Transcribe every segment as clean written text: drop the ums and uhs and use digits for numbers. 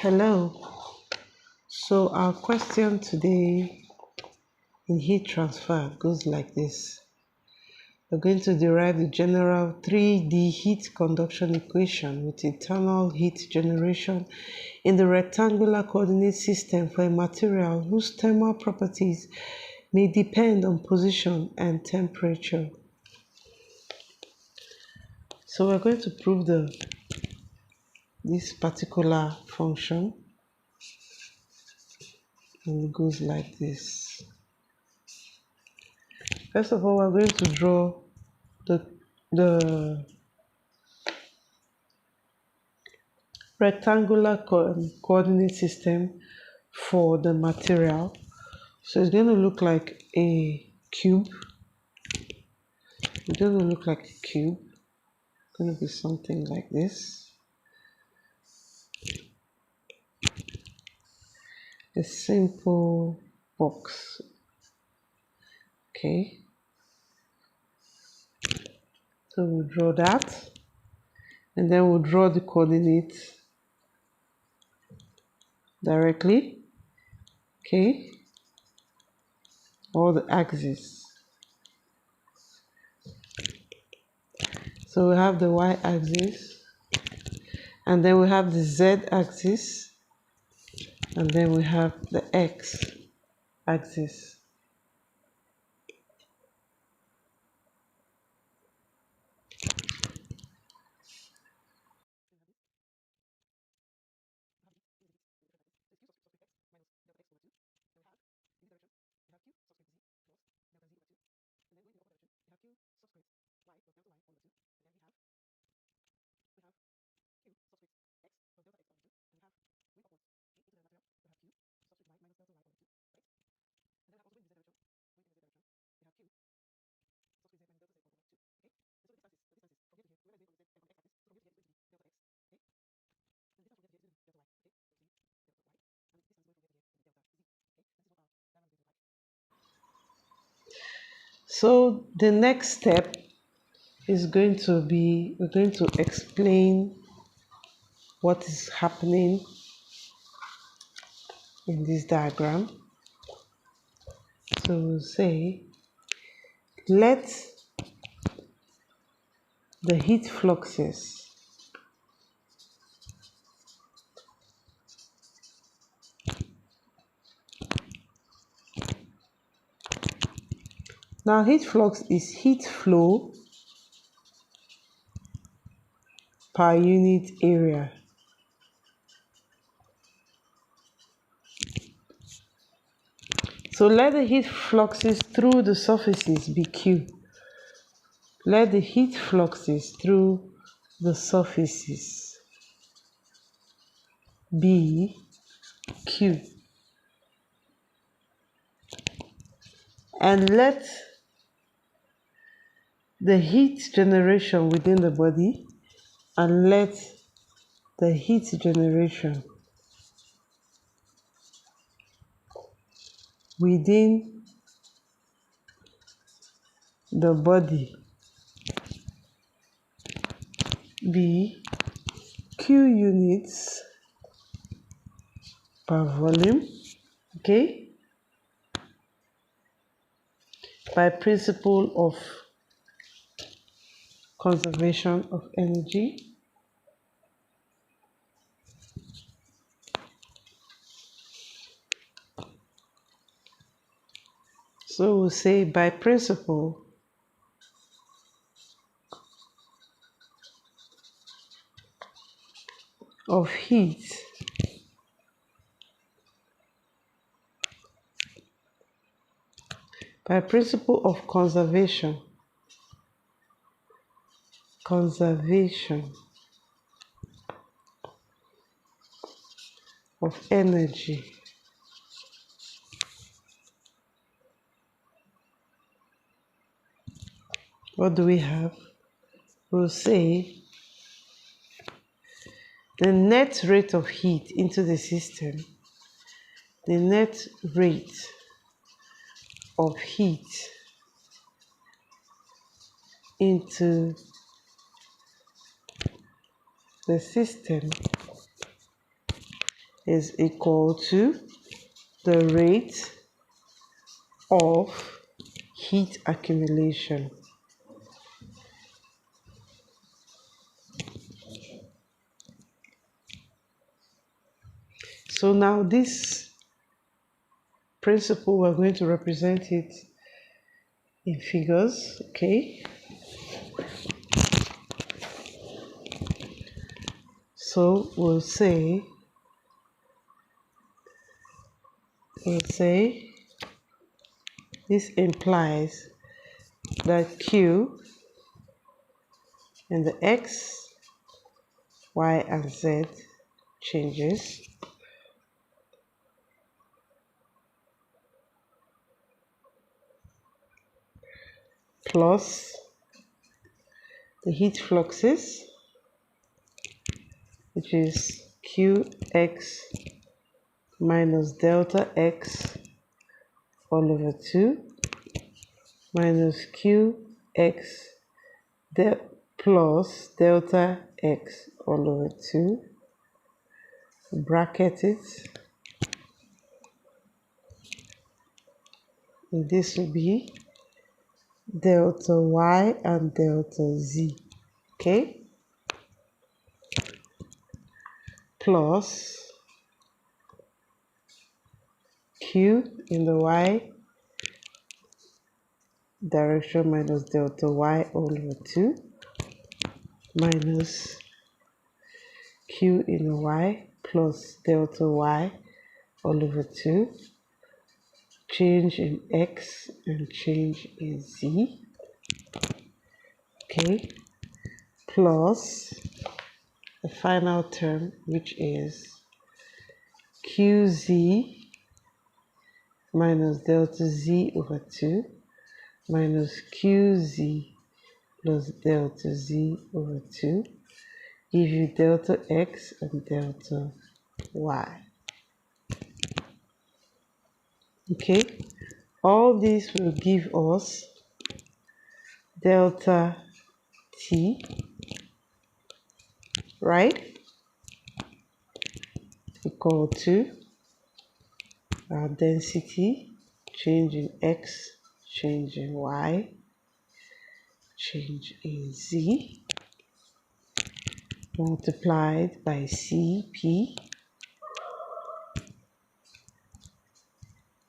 Hello. So our question today in heat transfer goes like this. We're going to derive the general 3D heat conduction equation with internal heat generation in the rectangular coordinate system for a material whose thermal properties may depend on position and temperature. So we're going to prove this particular function, and it goes like this. First of all, we're going to draw the rectangular coordinate system for the material. So it's going to look like a cube. It's going to look like a cube. It's going to be something like this. A simple box. Okay. So we'll draw that. And then we'll draw the coordinates directly. Okay. Or the axis. So we have the y-axis, and then we have the z-axis, and then we have the x-axis. So the next step is going to be, we're going to explain what is happening in this diagram. So we'll say, let the heat fluxes now heat flux is heat flow per unit area. So let the heat fluxes through the surfaces be Q. Let the heat fluxes through the surfaces be Q. And let the heat generation within the body, and let the heat generation within the body be Q units per volume, okay, by principle of conservation of energy. So we'll say by principle of heat by principle of conservation of energy. What do we have? We'll say the net rate of heat into the system, the net rate of heat into the system is equal to the rate of heat accumulation. So now this principle, we're going to represent it in figures, okay? So we'll say this implies that Q in the X, Y, and Z changes plus the heat fluxes, which is Qx minus delta X all over 2 minus Qx plus delta X all over 2, bracket it, and this will be delta Y and delta Z, okay? Plus Q in the Y direction minus delta Y all over 2 minus Q in the Y plus delta Y all over 2, change in X and change in Z, okay, plus the final term, which is QZ minus delta Z over 2 minus QZ plus delta Z over 2 give you delta X and delta Y. Okay, all this will give us delta T, right, equal to our density, change in X, change in Y, change in Z, multiplied by Cp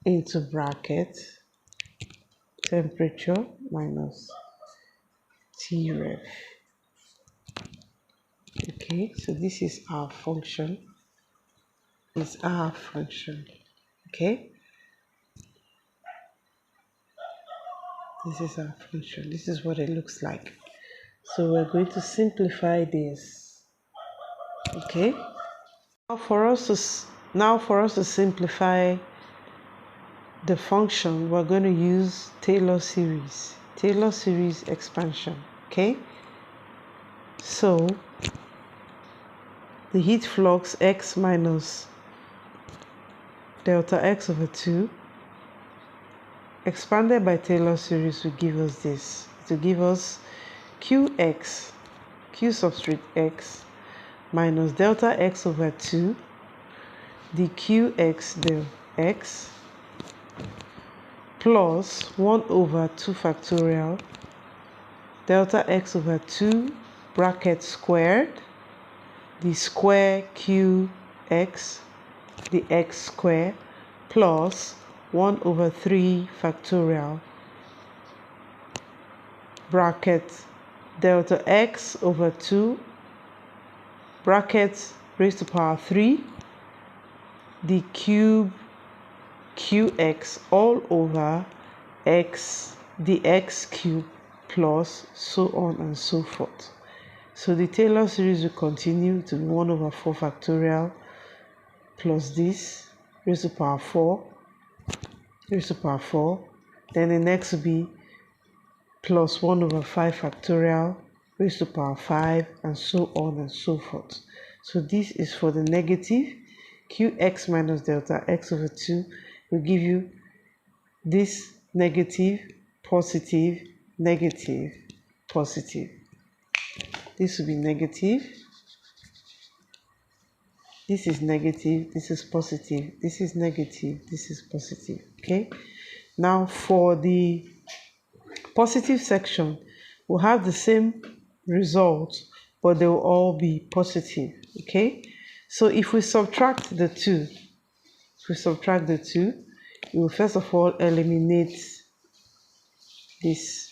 into bracket temperature minus Tref. Okay, so this is our function. Is our function. Okay, this is our function. This is what it looks like. So we're going to simplify this. Okay. Now for us to simplify the function, we're going to use Taylor series expansion. Okay. So the heat flux X minus delta X over 2 expanded by Taylor series will give us this. It will give us Qx, Q subscript X minus delta X over 2 dQx del X plus 1 over 2 factorial delta X over 2 bracket squared the square Qx the X square plus 1 over 3 factorial bracket delta X over 2 bracket raised to power 3 the cube Qx all over X the X cube plus so on and so forth. So the Taylor series will continue to be 1 over 4 factorial plus this raised to power 4 raised to power 4. Then the next will be plus 1 over 5 factorial raised to power 5 and so on and so forth. So this is for the negative. Qx minus delta X over 2 will give you this negative, positive, negative, positive. This will be negative. this is negative, this is positive, this is negative, this is positive. Okay, now for the positive section, we'll have the same result, but they will all be positive. Okay, so if we subtract the two, we will first of all eliminate this.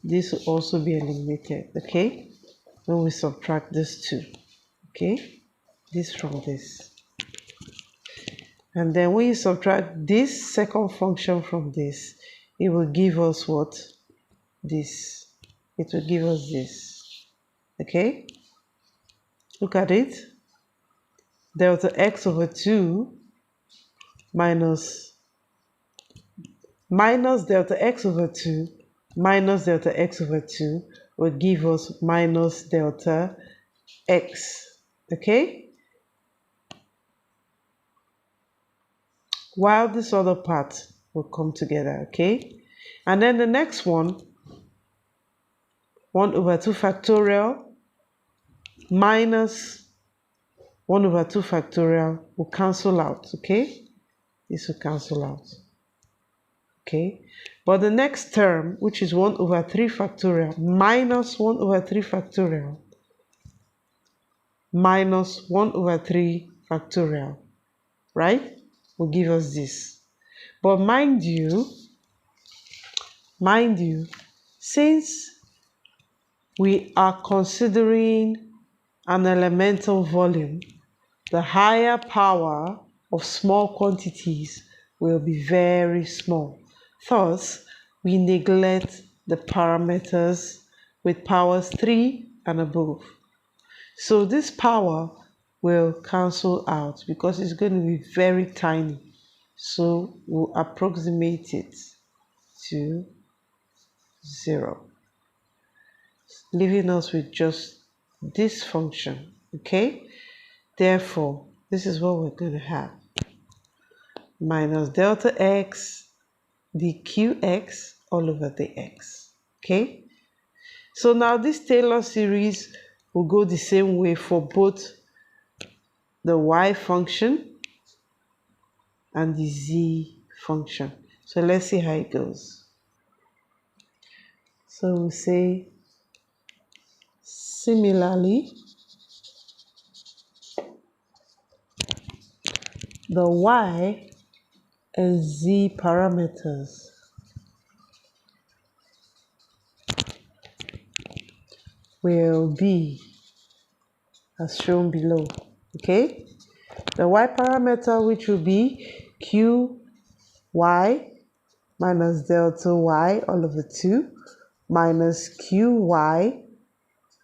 This will also be eliminated. Okay, when we subtract these two. Okay, this from this. And then when you subtract this second function from this, it will give us what? This. It will give us this. Okay? Look at it. Delta x over 2 minus delta x over 2 minus delta x over 2 will give us minus delta x. Okay? While this other part will come together. Okay? And then the next one, 1 over 2 factorial minus 1 over 2 factorial will cancel out. Okay? This will cancel out. Okay? But the next term, which is 1 over 3 factorial minus 1 over 3 factorial minus 1 over 3 factorial, right, will give us this. But mind you, since we are considering an elemental volume, the higher power of small quantities will be very small. Thus, we neglect the parameters with powers 3 and above. So this power will cancel out because it's going to be very tiny. So we'll approximate it to 0, leaving us with just this function. Okay? Therefore, this is what we're going to have. Minus delta x dqx all over the x. Okay? So now this Taylor series will go the same way for both the y function and the z function. So let's see how it goes. So we'll say, similarly, the y and z parameters will be as shown below. Okay? The y parameter, which will be qy minus delta y all over 2 minus qy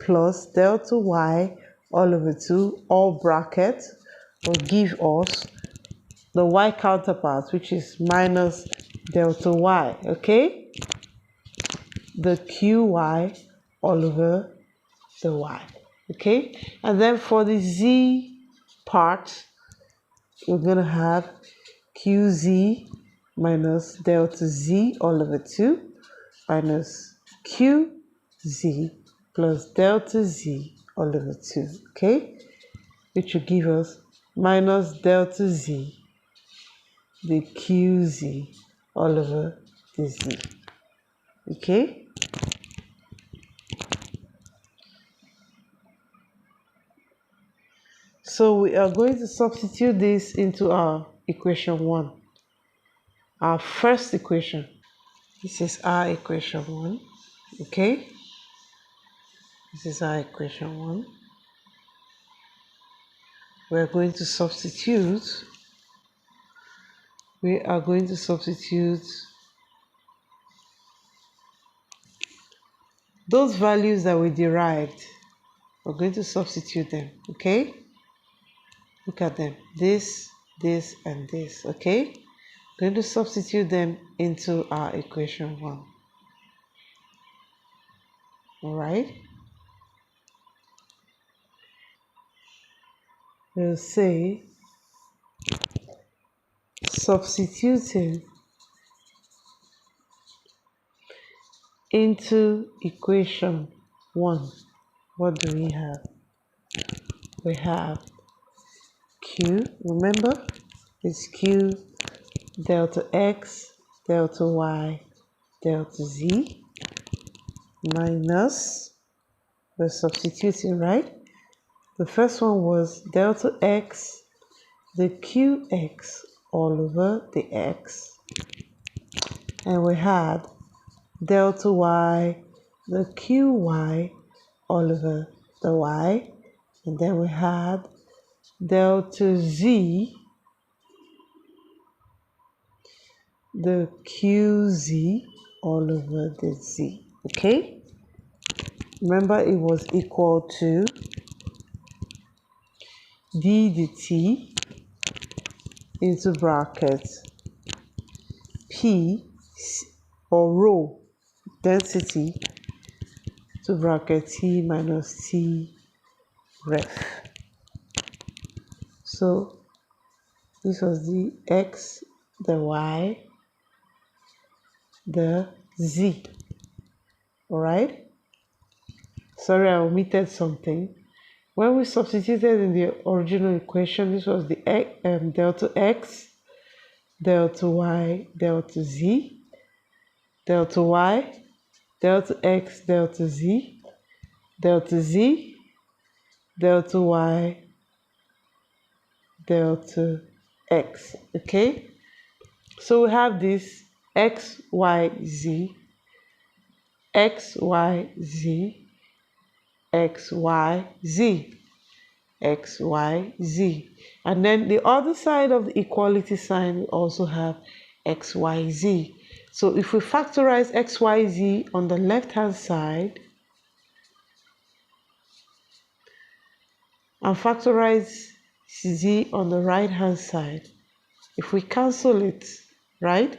plus delta y all over 2, all bracket, will give us the y counterpart, which is minus delta y. Okay? The qy all over the y. Okay? And then for the z part, we're going to have qz minus delta z all over 2 minus qz plus delta z all over 2. Okay? Which will give us minus delta z, the qz all over the z. Okay? So we are going to substitute this into our equation 1. Our first equation. This is our equation 1. Okay? This is our equation 1. We are going to substitute. Those values that we derived. We're going to substitute them. Okay? Look at them. This, and this. Okay? We're going to substitute them into our equation 1. Alright? We'll say substituting into equation 1. What do we have? we have Q, remember, it's Q delta X, delta Y, delta Z, minus, we're substituting, right? The first one was delta X, the QX all over the X. And we had delta Y, the QY all over the Y. And then we had delta Z, the QZ all over the Z. Okay? Remember, it was equal to d dt into bracket P or rho density to bracket T minus T ref. So this was the X, the Y, the Z. Alright? Sorry, I omitted something. When we substituted in the original equation, this was the delta X, delta Y, delta Z, delta Y, delta X, delta Z, delta Z, delta Y, delta X. Okay? So we have this X, Y, Z, X, Y, Z, X, Y, Z, X, Y, Z. And then the other side of the equality sign, we also have X, Y, Z. So if we factorize X, Y, Z on the left-hand side and factorize Z on the right-hand side, if we cancel it, right?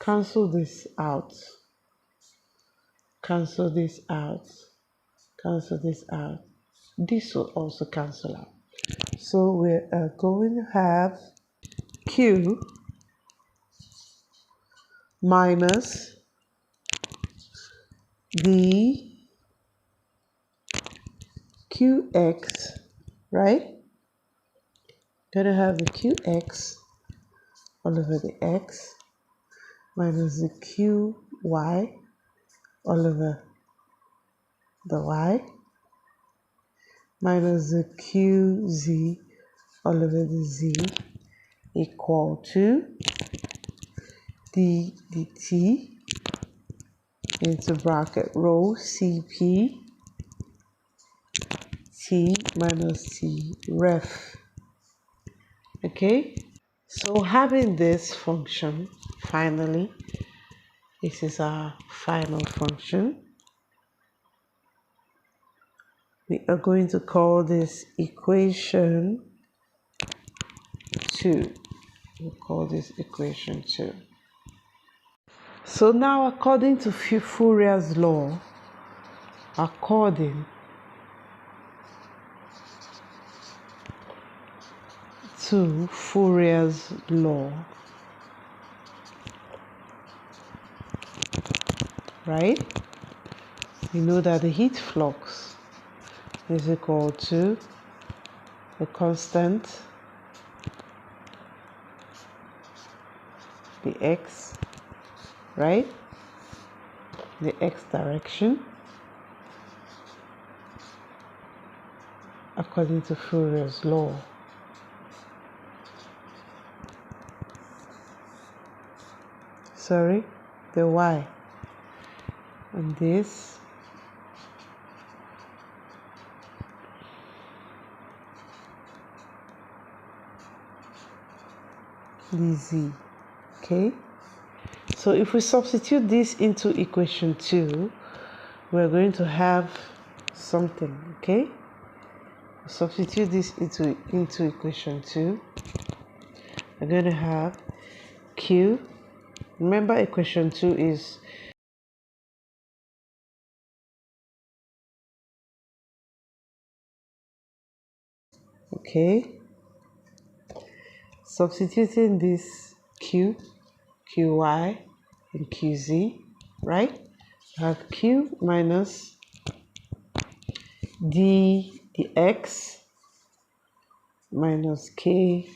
Cancel this out. Cancel this out. Cancel this out. This will also cancel out. So we are going to have Q minus the QX, right? Going to have the QX all over the X minus the QY all over the Y minus the QZ all over the Z equal to d dt into bracket rho CP T minus T ref. Okay, so having this function, finally, this is our final function. We are going to call this equation 2. We'll call this equation 2. So now, according to Fourier's law, according to Fourier's law, right? We know that the heat flux is equal to the constant, the x, right? The x direction, according to Fourier's law. Sorry, the y. And this dz. Okay, so if we substitute this into equation 2, we're going to have something. Okay, substitute this into equation 2. We're going to have q. Remember, equation 2 is okay. Substituting this q, qy, and qz, right? We have q minus dx minus k,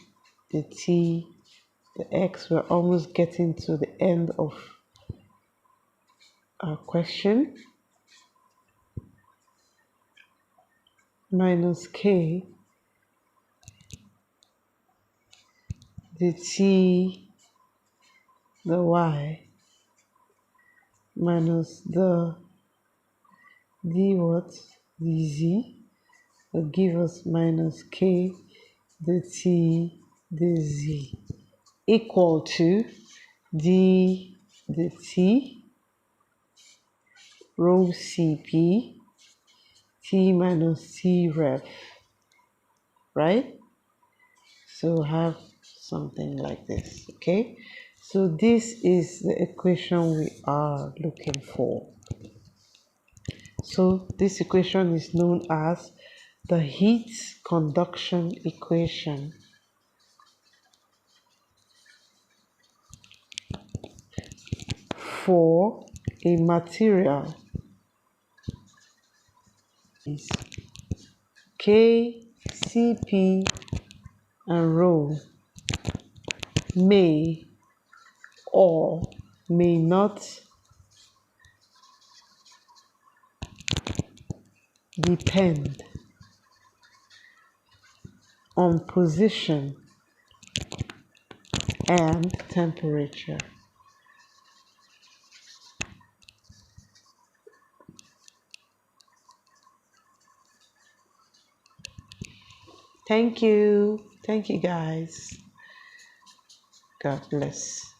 the t, the x. We're almost getting to the end of our question. Minus k, the t, the y, minus the d what? The z will give us minus k, the t, the z, equal to d, the t, rho cp, t minus t ref, right? So have something like this, okay? So this is the equation we are looking for. So this equation is known as the heat conduction equation. For a material is K, Cp, and rho may or may not depend on position and temperature. Thank you. Thank you, guys. God bless.